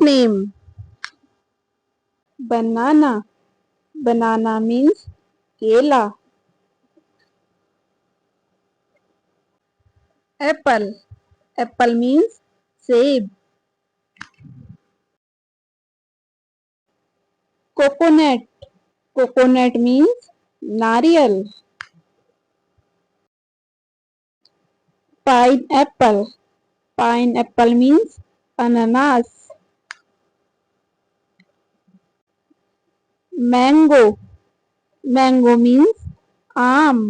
name. Banana. Banana means kela. Apple. Apple means seb. Coconut. Coconut means nariyal. Pineapple. Pineapple means ananas. Mango. Mango means aam.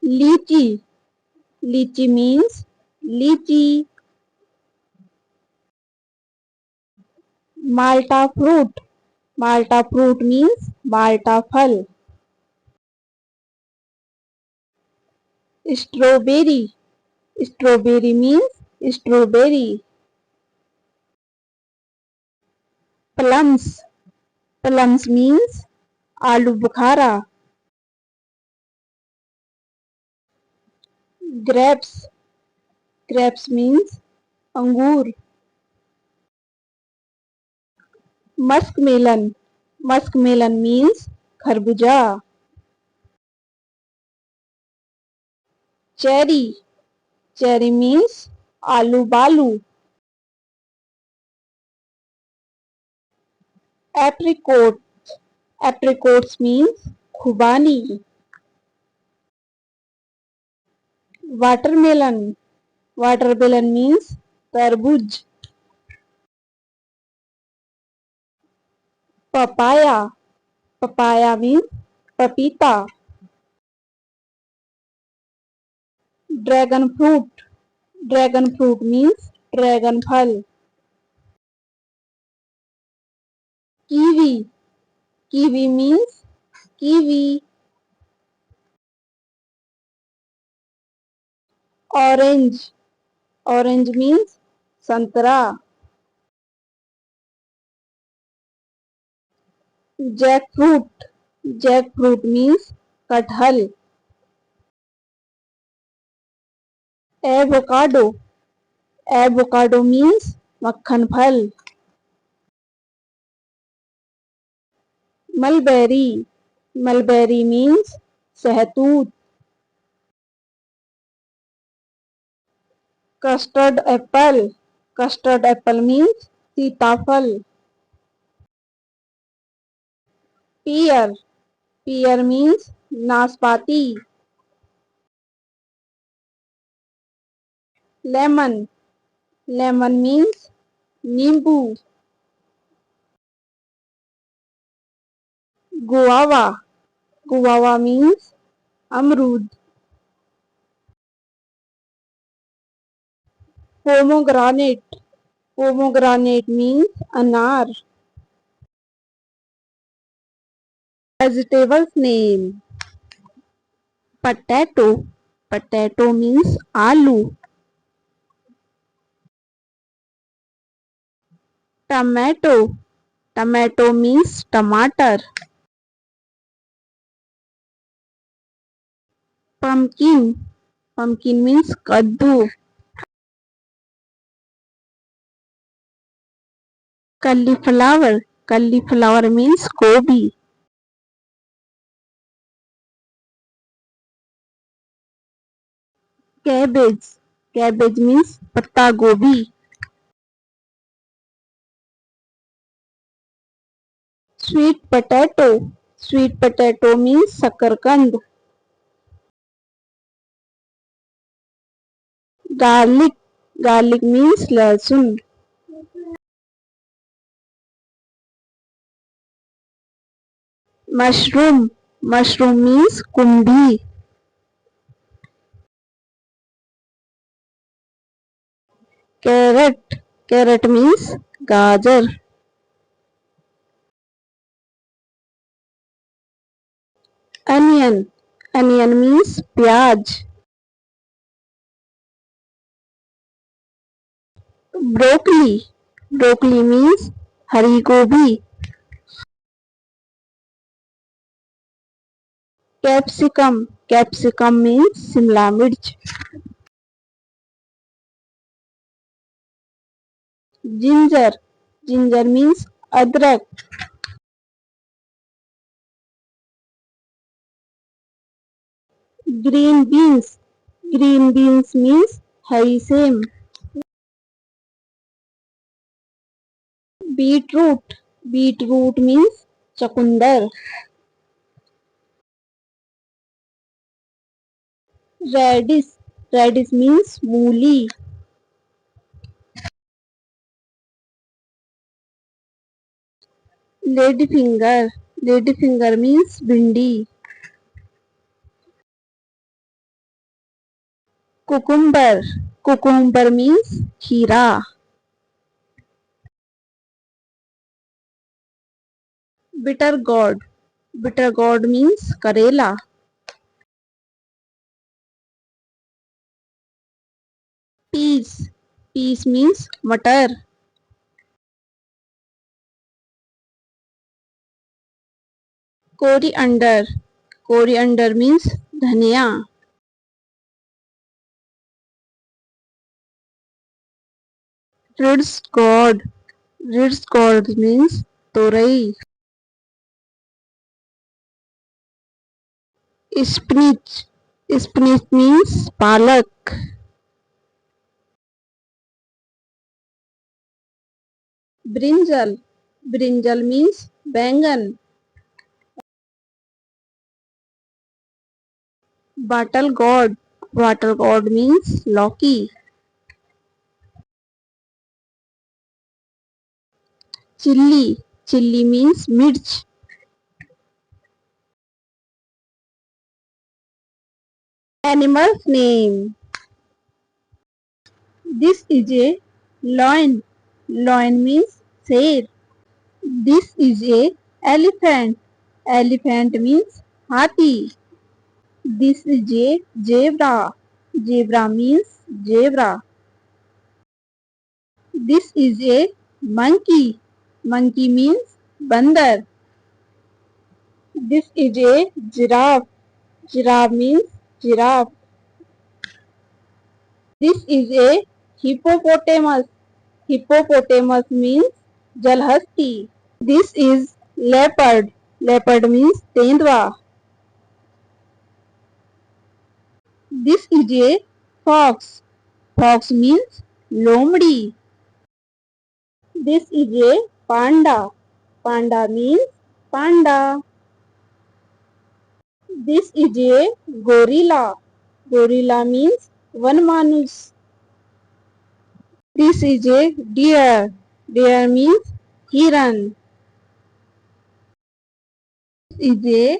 Lychee. Lychee means lychee. Malta fruit. Malta fruit means malta फल. Strawberry. Strawberry means strawberry. Plums. Plums means आलू बुखारा. Grapes. Grapes means अंगूर. Muskmelon. Muskmelon means खरबूजा. Cherry. Cherry means आलू बालू. Apricot. Apricots means खुबानी. Watermelon. Watermelon means तरबूज. Papaya. Papaya means पपीता. Dragon fruit. Dragon fruit means dragon फल. Kiwi. Kiwi means kiwi. Orange. Orange means संतरा. Jackfruit. Jackfruit means कटहल. Avocado. Avocado means मक्खन फल. Mulberry. Mulberry means सहतूत. Custard apple. Custard apple means सीताफल. Pear. Pear means नाशपाती. Lemon. Lemon means नींबू. Guava. Guava means अमरूद. Pomegranate. Pomegranate means अनार. Vegetables name. Potato. Potato means आलू. Tomato. Tomato means टमाटर. Pumpkin. Pumpkin means कद्दू. Cauliflower. Cauliflower means गोभी. Cabbage. Cabbage means पत्ता गोभी. Sweet potato. Sweet potato means शकरकंद. Garlic. Garlic means लहसुन. Mushroom. Mushroom means कुंभी. Carrot. Carrot means गाजर. Onion. Onion means प्याज. Broccoli. Broccoli means हरी गोभी. Capsicum. Capsicum means शिमला मिर्च. Ginger. Ginger means adrak. Green beans. Green beans means hari same. Beetroot. Beetroot means chakundar. Radish. Radish means mooli. Ladyfinger. Ladyfinger means bhindi. Cucumber. Cucumber means खीरा. Bitter gourd. Bitter gourd means करेला. Peas. Peas means मटर. Coriander. Coriander means धनिया. Ritz gourd. Ritz gourd means तोरई. Spinach. Spinach means पालक. Brinjal. Brinjal means बैंगन. Battle gourd. Battle gourd means लौकी. Chilli. Chilli means मिर्च. Animal's name. This is a lion. Lion means शेर. This is a elephant. Elephant means हाथी. This is a zebra. Zebra means zebra. This is a monkey. Monkey means बंदर. This is a giraffe. Giraffe means giraffe. This is a hippopotamus. Hippopotamus means jalhasti. This is leopard. Leopard means तेंदुआ. This is a fox. Fox means लोमड़ी. This is a panda. Panda means panda. This is a gorilla. Gorilla means वनमानुष. This is a deer. Deer means hiran. This is a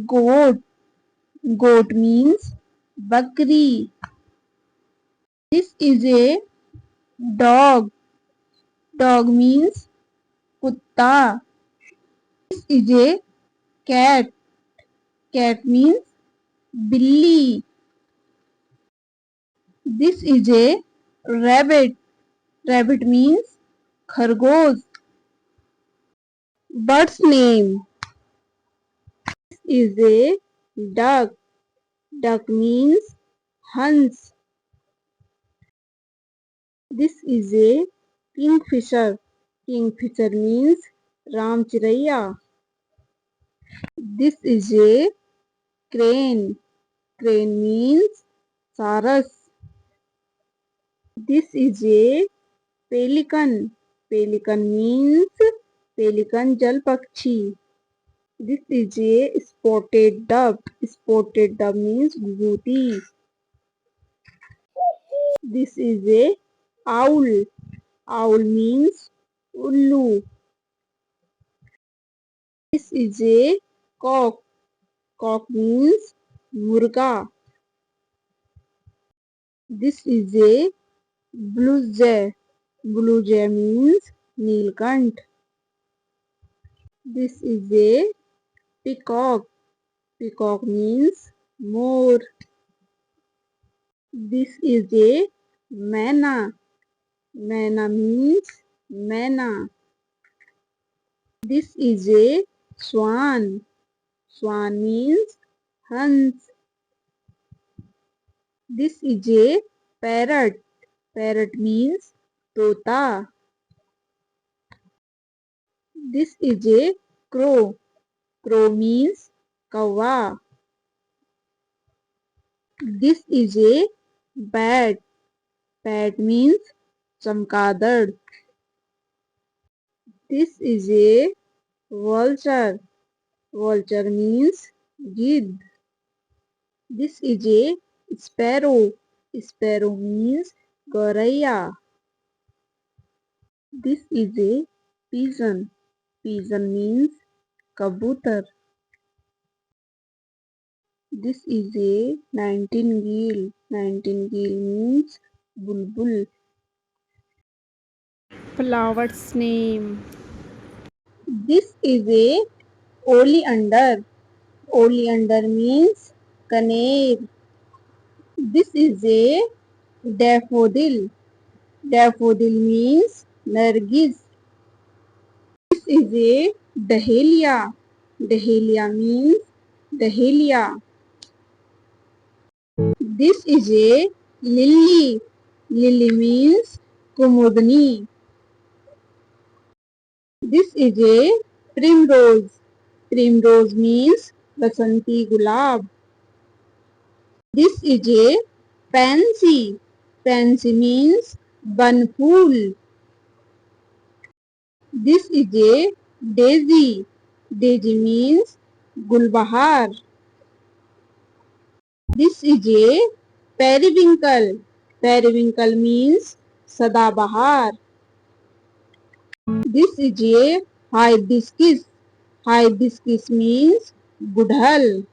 goat. Goat means bakri. This is a dog. Dog means kutta. This is a cat. Cat means billi. This is a rabbit. Rabbit means khargosh. Bird's name. This is a duck. Duck means hans. This is a kingfisher. Kingfisher means ram chiraiya. This is a crane. Crane means saras. This is a pelican. Pelican means pelican jal pakshi. This is a spotted dove. Spotted dove means guguti. This is a owl. Owl means ullu. This is a cock. Cock means murga. This is a blue jay. Blue jay means Neelkant. This is a peacock. Peacock means more. This is a manna. Manna means manna. This is a swan. Swan means Hans. This is a parrot. Parrot means तोता. This is a crow. Crow means कौवा. This is a bat. Bat means चमगादड़. This is a vulture. Vulture means गिद्ध. This is a sparrow. Sparrow means गौरैया. This is a pigeon. Pigeon means कबूतर. This is a nightingale. Nightingale means bulbul. Flower's name. This is a oleander. Oleander means kaneer. This is a daffodil. Daffodil means nargis. This is a dahlia. Dahlia means dahlia. This is a lily. Lily means kumudni. This is a primrose. Primrose means basanti gulab. This is a pansy. Pansy means banful. This is a daisy. Daisy means gulbahar. This is a periwinkle. Periwinkle means sadabahar. This is a hibiscus. Hibiscus means gudhal.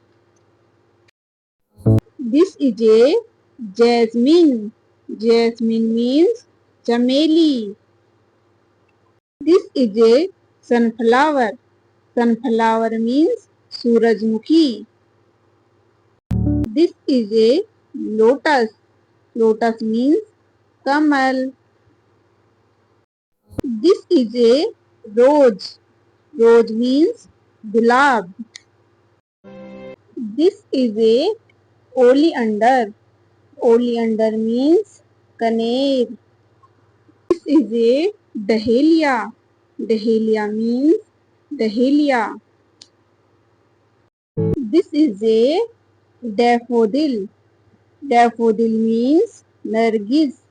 This is a jasmine. Jasmine means chameli. This is a sunflower. Sunflower means surajmukhi. This is a lotus. Lotus means kamal. This is a rose. Rose means gulab. This is a oleander. Oleander means kaneer. This is a dahlia. Dahlia means dahlia. This is a daffodil. Daffodil means nargis.